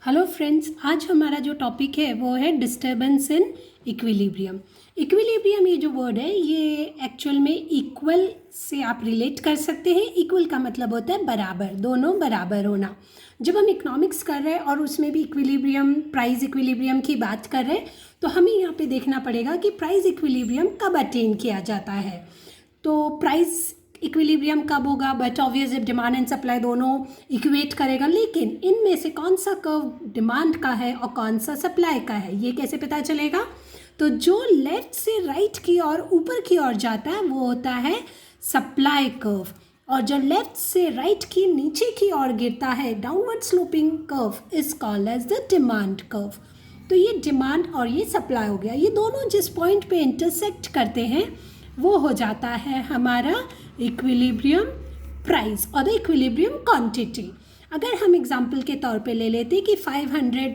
Hello friends, आज हमारा जो टॉपिक है वो है डिस्टर्बेंस इन इक्विलिब्रियम। इक्विलिब्रियम ये जो वर्ड है ये एक्चुअल में इक्वल से आप रिलेट कर सकते हैं। इक्वल का मतलब होता है बराबर, दोनों बराबर होना। जब हम इकोनॉमिक्स कर रहे हैं और उसमें भी इक्विलिब्रियम, प्राइस इक्विलिब्रियम की बात कर रहे हैं तो हमें यहाँ पे देखना पड़ेगा कि प्राइस इक्विलिब्रियम कब अटेन किया जाता है। तो प्राइस इक्विलिब्रियम कब होगा? बट ऑब्वियस जब डिमांड एंड सप्लाई दोनों इक्वेट करेगा। लेकिन इनमें से कौन सा कर्व डिमांड का है और कौन सा सप्लाई का है, ये कैसे पता चलेगा? तो जो लेफ्ट से राइट की ओर ऊपर की ओर जाता है वो होता है सप्लाई कर्व, और जो लेफ्ट से राइट की नीचे की ओर गिरता है downward sloping curve is called as the demand curve. तो ये डिमांड और ये सप्लाई हो गया। ये दोनों जिस पॉइंट पे इंटरसेक्ट करते हैं वो हो जाता है हमारा इक्विलिब्रियम प्राइस और द इक्विलिब्रियम क्वांटिटी। अगर हम एग्जांपल के तौर पे ले लेते कि 500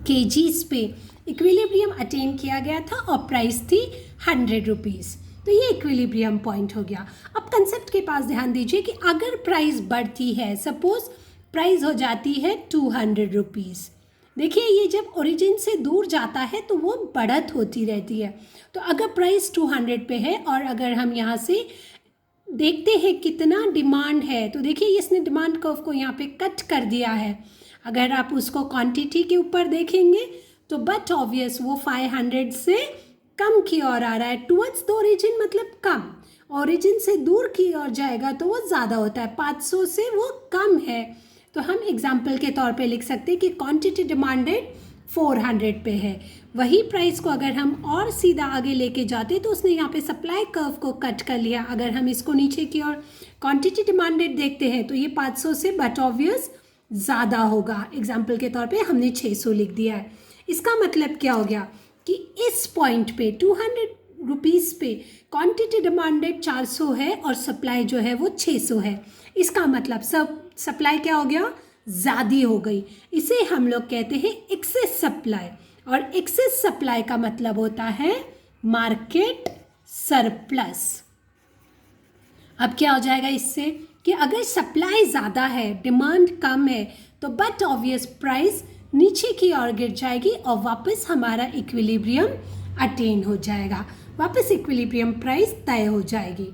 kgs पे इक्विलिब्रियम अटेन किया गया था और प्राइस थी 100 रुपीज़, तो ये इक्विलिब्रियम पॉइंट हो गया। अब कंसेप्ट के पास ध्यान दीजिए कि अगर प्राइस बढ़ती है, सपोज प्राइस हो जाती है 200 रुपीज़। देखिए ये जब ओरिजिन से दूर जाता है तो वो बढ़त होती रहती है। तो अगर प्राइस 200 पे है और अगर हम यहाँ से देखते हैं कितना डिमांड है, तो देखिए इसने डिमांड कर्व को यहाँ पे कट कर दिया है। अगर आप उसको क्वांटिटी के ऊपर देखेंगे तो बट ऑब्वियस वो 500 से कम की ओर आ रहा है, टुवर्ड्स द ओरिजिन, मतलब कम। ओरिजिन से दूर की ओर जाएगा तो वो ज़्यादा होता है, 500 से वो कम है। तो हम एग्जाम्पल के तौर पे लिख सकते हैं कि क्वांटिटी डिमांडेड 400 पे है। वही प्राइस को अगर हम और सीधा आगे लेके जाते तो उसने यहाँ पे सप्लाई कर्व को कट कर लिया। अगर हम इसको नीचे की ओर क्वांटिटी डिमांडेड देखते हैं तो ये 500 से बट ऑब्वियस ज़्यादा होगा। एग्जाम्पल के तौर पे हमने 600 लिख दिया है। इसका मतलब क्या हो गया कि इस पॉइंट पे 200 रुपीज़ पे क्वांटिटी डिमांडेड 400 है और सप्लाई जो है वो 600 है। इसका मतलब सब सप्लाई क्या हो गया? ज़्यादा हो गई। इसे हम लोग कहते हैं एक्सेस सप्लाई, और एक्सेस सप्लाई का मतलब होता है मार्केट सरप्लस। अब क्या हो जाएगा इससे कि अगर सप्लाई ज़्यादा है, डिमांड कम है, तो बट ऑब्वियस प्राइस नीचे की ओर गिर जाएगी और वापस हमारा इक्विलिब्रियम अटेन हो जाएगा, वापस इक्विलिब्रियम प्राइस तय हो जाएगी।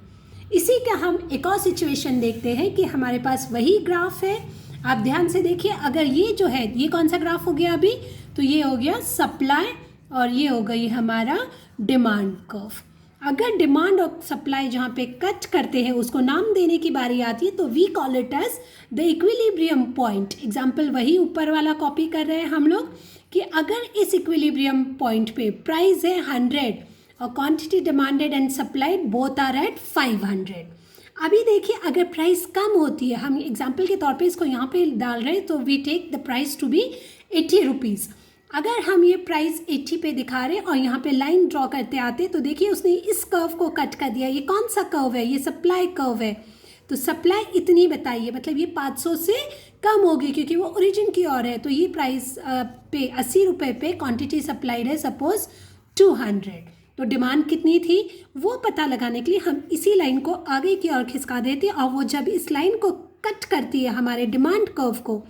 इसी का हम एक और सिचुएशन देखते हैं कि हमारे पास वही ग्राफ है। आप ध्यान से देखिए, अगर ये जो है, ये कौन सा ग्राफ हो गया अभी? तो ये हो गया सप्लाई और ये हो गई हमारा डिमांड कर्व। अगर डिमांड और सप्लाई जहाँ पे कट करते हैं उसको नाम देने की बारी आती है तो we call it as the equilibrium point. Example वही ऊपर वाला कॉपी कर रहे हैं हम लोग कि अगर इस इक्विलिब्रियम पॉइंट पे प्राइस है 100 और quantity demanded and supplied both are at 500। अभी देखिए अगर प्राइस कम होती है, हम एग्जाम्पल के तौर पे इसको यहाँ पे डाल रहे हैं तो we take the price to be 80 rupees. अगर हम ये प्राइस 80 पे दिखा रहे और यहाँ पे लाइन ड्रॉ करते आते तो देखिए उसने इस कर्व को कट कर दिया। ये कौन सा कर्व है? ये सप्लाई कर्व है। तो सप्लाई इतनी बताइए, मतलब ये 500 से कम होगी क्योंकि वो ओरिजिन की ओर है। तो ये प्राइस पे 80 रुपये पे क्वांटिटी सप्लाइड है सपोज 200, तो डिमांड कितनी थी वो पता लगाने के लिए हम इसी लाइन को आगे की ओर खिसका देते हैं और वो जब इस लाइन को कट करती है हमारे डिमांड कर्व को,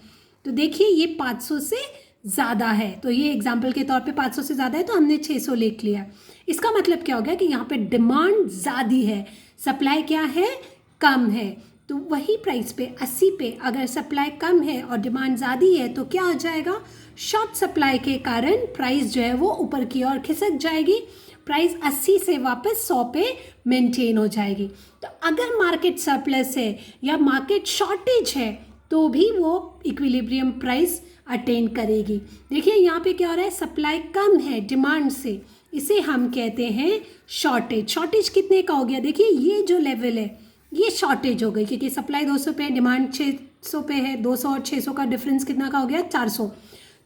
तो देखिए ये 500 से ज़्यादा है। तो ये एग्जाम्पल के तौर पे 500 से ज़्यादा है तो हमने 600 लिख लिया। इसका मतलब क्या हो गया कि यहाँ पे डिमांड ज़्यादा है, सप्लाई क्या है? कम है। तो वही प्राइस पे 80 पे अगर सप्लाई कम है और डिमांड ज़्यादा है तो क्या हो जाएगा? शॉर्ट सप्लाई के कारण प्राइस जो है वो ऊपर की ओर खिसक जाएगी, प्राइस 80 से वापस 100 पे मेंटेन हो जाएगी। तो अगर मार्केट सरप्लस है या मार्केट शॉर्टेज है तो भी वो इक्विलिब्रियम प्राइस अटेन करेगी। देखिए यहाँ पे क्या हो रहा है? सप्लाई कम है डिमांड से, इसे हम कहते हैं शॉर्टेज। शॉर्टेज कितने का हो गया? देखिए ये जो लेवल है ये शॉर्टेज हो गई क्योंकि सप्लाई 200 पे है, डिमांड 600 पे है। 200 और 600 का डिफरेंस कितना का हो गया? 400।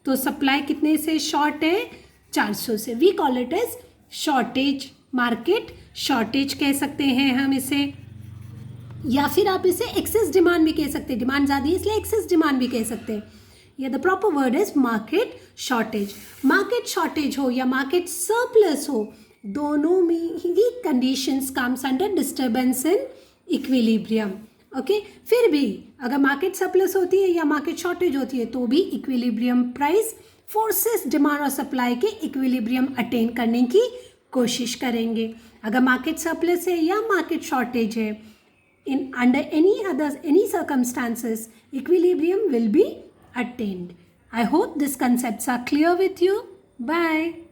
तो सप्लाई कितने से शॉर्ट है? 400 से। We call it as shortage, market shortage कह सकते हैं हम इसे, या फिर आप इसे एक्सेस डिमांड भी कह सकते हैं। डिमांड ज़्यादा है इसलिए एक्सेस डिमांड भी कह सकते हैं। या the proper word is market shortage. Market shortage हो या मार्केट सरप्लस हो, दोनों में ही conditions comes under disturbance in equilibrium. Okay फिर भी अगर मार्केट सरप्लस होती है या मार्केट शॉर्टेज होती है तो भी इक्विलिब्रियम प्राइस फोर्सेस डिमांड और सप्लाई के इक्विलिब्रियम अटेन करने की कोशिश करेंगे। अगर मार्केट सरप्लस है या मार्केट शॉर्टेज है, in under any circumstances equilibrium will be attained. I hope these concepts are clear with you. Bye.